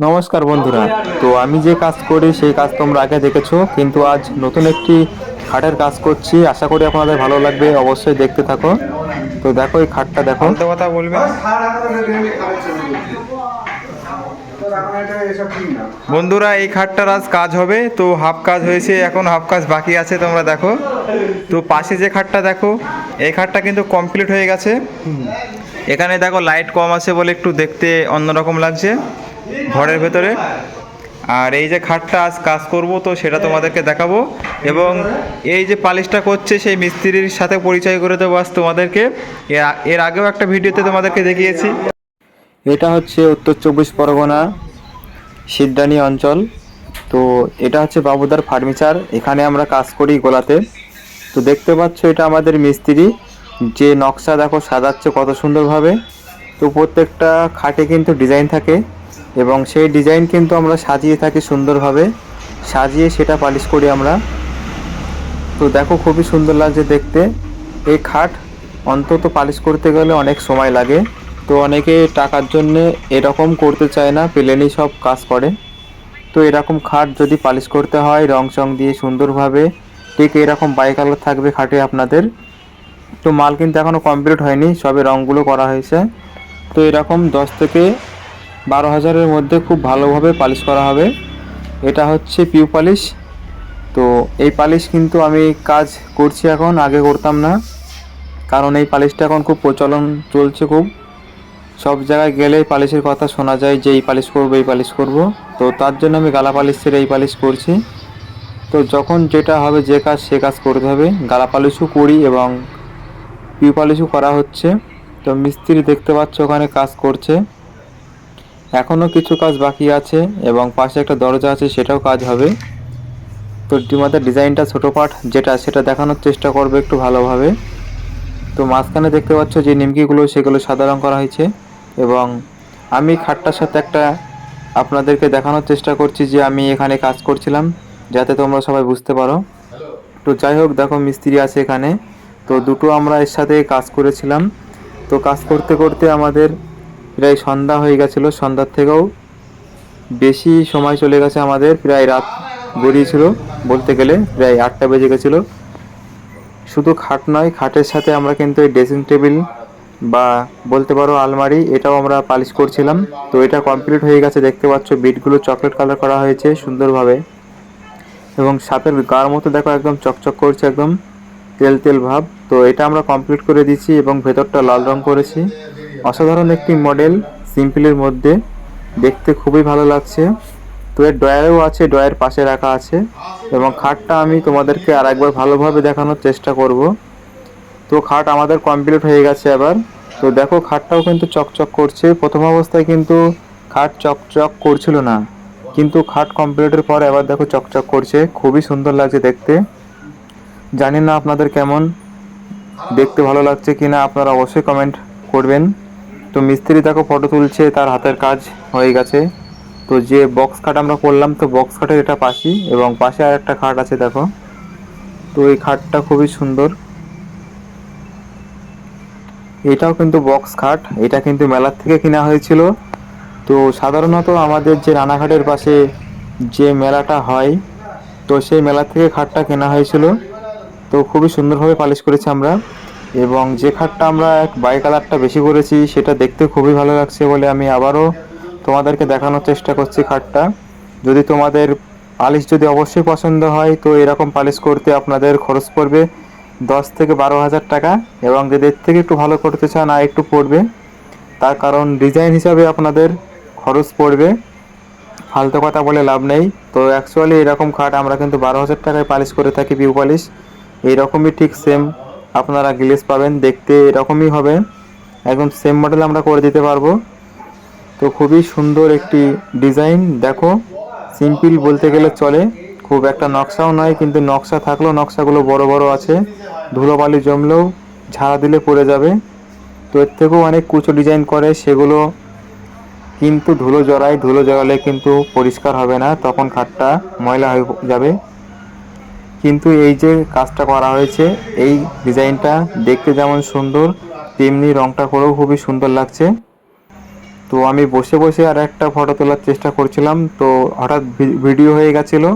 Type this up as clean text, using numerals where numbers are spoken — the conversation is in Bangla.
নমস্কার বন্ধুরা। তো আমি যে কাজ করি সেই কাজ তোমরা আগে দেখেছো, কিন্তু আজ নতুন একটি খাটের কাজ করছি। আশা করি আপনাদের ভালো লাগবে, অবশ্যই দেখতে থাকো। তো দেখো এই খাটটা দেখো। ফালতু কথা বলবে না। বন্ধুরা, এই খাটটার আজ কাজ হবে, তো হাফ কাজ হয়েছে, এখন হাফ কাজ বাকি আছে, তোমরা দেখো। তো পাশে যে খাটটা দেখো, এই খাটটা কিন্তু কমপ্লিট হয়ে গেছে। এখানে দেখো লাইট কম আছে বলে একটু দেখতে অন্যরকম লাগছে ঘরের ভেতরে। আর এই যে খাটটা আজ কাজ করব, তো সেটা তোমাদেরকে দেখাবো। এবং এই যে পালিশটা করছে সেই মিস্ত্রির সাথে পরিচয় করে দেবো আজ তোমাদেরকে। এর আগেও একটা ভিডিওতে তোমাদেরকে দেখিয়েছি। এটা হচ্ছে উত্তর চব্বিশ পরগনা সিদ্ধানী অঞ্চল। তো এটা হচ্ছে বাবুদার ফার্নিচার, এখানে আমরা কাজ করি গোলাতে। তো দেখতে পাচ্ছ এটা আমাদের মিস্ত্রি, যে নকশা দেখো সাজাচ্ছে কত সুন্দরভাবে। তো প্রত্যেকটা খাটে কিন্তু ডিজাইন থাকে, এবং সেই ডিজাইন কিন্তু আমরা সাজিয়ে থাকি সুন্দরভাবে, সাজিয়ে সেটা পালিশ করি আমরা। তো দেখো খুবই সুন্দর লাগছে দেখতে। এই খাট অন্তত পালিশ করতে গেলে অনেক সময় লাগে। তো অনেকে টাকার জন্যে এরকম করতে চায় না, প্লেনই সব কাজ করে। তো এরকম খাট যদি পালিশ করতে হয় রং চং দিয়ে সুন্দরভাবে, ঠিক এরকম বাই কালার থাকবে খাটে আপনাদের। তো মাল কিন্তু এখনও কমপ্লিট হয়নি, সবে রঙগুলো করা হয়েছে। তো এরকম 10 থেকে 12 হাজারের মধ্যে খুব ভালোভাবে পালিশ করা হবে। এটা হচ্ছে পিউ পালিশ। তো এই পালিশ কিন্তু আমি কাজ করছি এখন, আগে করতাম না। কারণ এই পালিশটা এখন খুব প্রচলন চলছে খুব, সব জায়গায় গেলেই পালিশের কথা শোনা যায় যে এই পালিশ করবো এই পালিশ করব। তো তার জন্য আমি গালা পালিশ ছেড়ে এই পালিশ করছি। তো যখন যেটা হবে, যে কাজ সে কাজ করতে হবে। গালা পালিশও করি এবং পিউ পালিশও করা হচ্ছে। তো মিস্ত্রি দেখতে পাচ্ছ ওখানে কাজ করছে, এখনও কিছু কাজ বাকি আছে, এবং পাশে একটা দরজা আছে সেটাও কাজ হবে। তো ডিমাদের ডিজাইনটা ছোটো পার্ট যেটা, সেটা দেখানোর চেষ্টা করবে একটু ভালোভাবে। তো মাঝখানে দেখতে পাচ্ছ যে নিমকিগুলো, সেগুলো সাদা রং করা হয়েছে। এবং আমি খাটটার সাথে একটা আপনাদেরকে দেখানোর চেষ্টা করছি যে আমি এখানে কাজ করছিলাম, যাতে তোমরা সবাই বুঝতে পারো। তো যাই হোক, দেখো মিস্ত্রি আছে এখানে। তো দুটো আমরা এর সাথে কাজ করেছিলাম। তো কাজ করতে করতে আমাদের প্রায় সন্ধ্যা হয়ে গেছিলো, সন্ধ্যার থেকেও বেশি সময় চলে গেছে আমাদের, প্রায় রাত গড়িয়েছিল। বলতে গেলে প্রায় 8টা বেজে গেছিলো। শুধু খাট নয়, খাটের সাথে আমরা কিন্তু এই ড্রেসিং টেবিল বা বলতে পারো আলমারি, এটাও আমরা পালিশ করছিলাম। তো এটা কমপ্লিট হয়ে গেছে, দেখতে পাচ্ছ বিটগুলো চকলেট কালার করা হয়েছে সুন্দরভাবে। এবং সাপের গার মতো দেখো একদম চকচক করছে, একদম তেল তেল ভাব। তো এটা আমরা কমপ্লিট করে দিচ্ছি এবং ভেতরটা লাল রং করেছি। অসাধারণ একটি মডেল, সিম্পলের মধ্যে, দেখতে খুবই ভালো লাগছে। তো এর ড্রয়ারও আছে, ড্রয়ার পাশে রাখা আছে। এবং খাটটা আমি তোমাদেরকে আর একবার ভালোভাবে দেখানোর চেষ্টা করব। তো খাট আমাদের কমপ্লিট হয়ে গেছে এবার। তো দেখো খাটটাও কিন্তু চকচক করছে, প্রথম অবস্থায় কিন্তু খাট চকচক করছিল না, কিন্তু খাট কমপ্লিটের পর এবার দেখো চকচক করছে, খুবই সুন্দর লাগছে দেখতে। জানি না আপনাদের কেমন দেখতে, ভালো লাগছে কিনা আপনারা অবশ্যই কমেন্ট করবেন। তো মিস্ত্রি দেখো ফটো তুলছে, তার হাতের কাজ হয়ে গেছে। তো যে বক্স খাট আমরা করলাম, তো বক্স খাটের এটা পাশি, এবং পাশে আর একটা খাট আছে দেখো। তো এই খাটটা খুবই সুন্দর। এটাও কিন্তু বক্স খাট, এটা কিন্তু মেলার থেকে কেনা হয়েছিল। তো সাধারণত আমাদের যে রানাঘাটের পাশে যে মেলাটা হয়, তো সেই মেলা থেকে খাটটা কেনা হয়েছিল। তো খুবই সুন্দরভাবে পালিশ করেছি আমরা। এবং যে খাটটা আমরা বাই কালারটা বেশি করেছি, সেটা দেখতে খুবই ভালো লাগছে বলে আমি আবারও তোমাদেরকে দেখানোর চেষ্টা করছি খাটটা। যদি তোমাদের পালিশ যদি অবশ্যই পছন্দ হয়, তো এরকম পালিশ করতে আপনাদের খরচ পড়বে 10 থেকে 12 হাজার টাকা। এবং যদি এর থেকে একটু ভালো করতে চান আর একটু পড়বে, তার কারণ ডিজাইন হিসাবে আপনাদের খরচ পড়বে, ফালতু কথা বলে লাভ নেই। তো অ্যাকচুয়ালি এরকম খাট আমরা কিন্তু 12 হাজার টাকায় পালিশ করে থাকি, পিউ পালিশ। এইরকমই ঠিক সেম আপনারা গ্লেজ পাবেন, দেখতে এরকমই হবে, একদম সেম মডেল আমরা করে দিতে পারবো। তো খুবই সুন্দর একটি ডিজাইন দেখো, সিম্পল বলতে গেলে চলে, খুব একটা নকশাও নয়, কিন্তু নকশা থাকলেও নকশাগুলো বড় বড় আছে, ধুলোবালি জমলেও ঝাড়া দিলে পড়ে যাবে। তো এর থেকেও অনেক কুচো ডিজাইন করে, সেগুলো কিন্তু ধুলো জড়ায়, ধুলো জড়ালে কিন্তু পরিষ্কার হবে না, তখন খাটটা ময়লা হয়ে যাবে। কিন্তু এই যে কাজটা করা হয়েছে, এই ডিজাইনটা দেখতে যেমন সুন্দর, তেমনি রংটা করেও খুবই সুন্দর লাগছে। তো আমি বসে বসে আর একটা ফটো তোলার চেষ্টা করছিলাম, তো হঠাৎ ভিডিও হয়ে গেছিলো।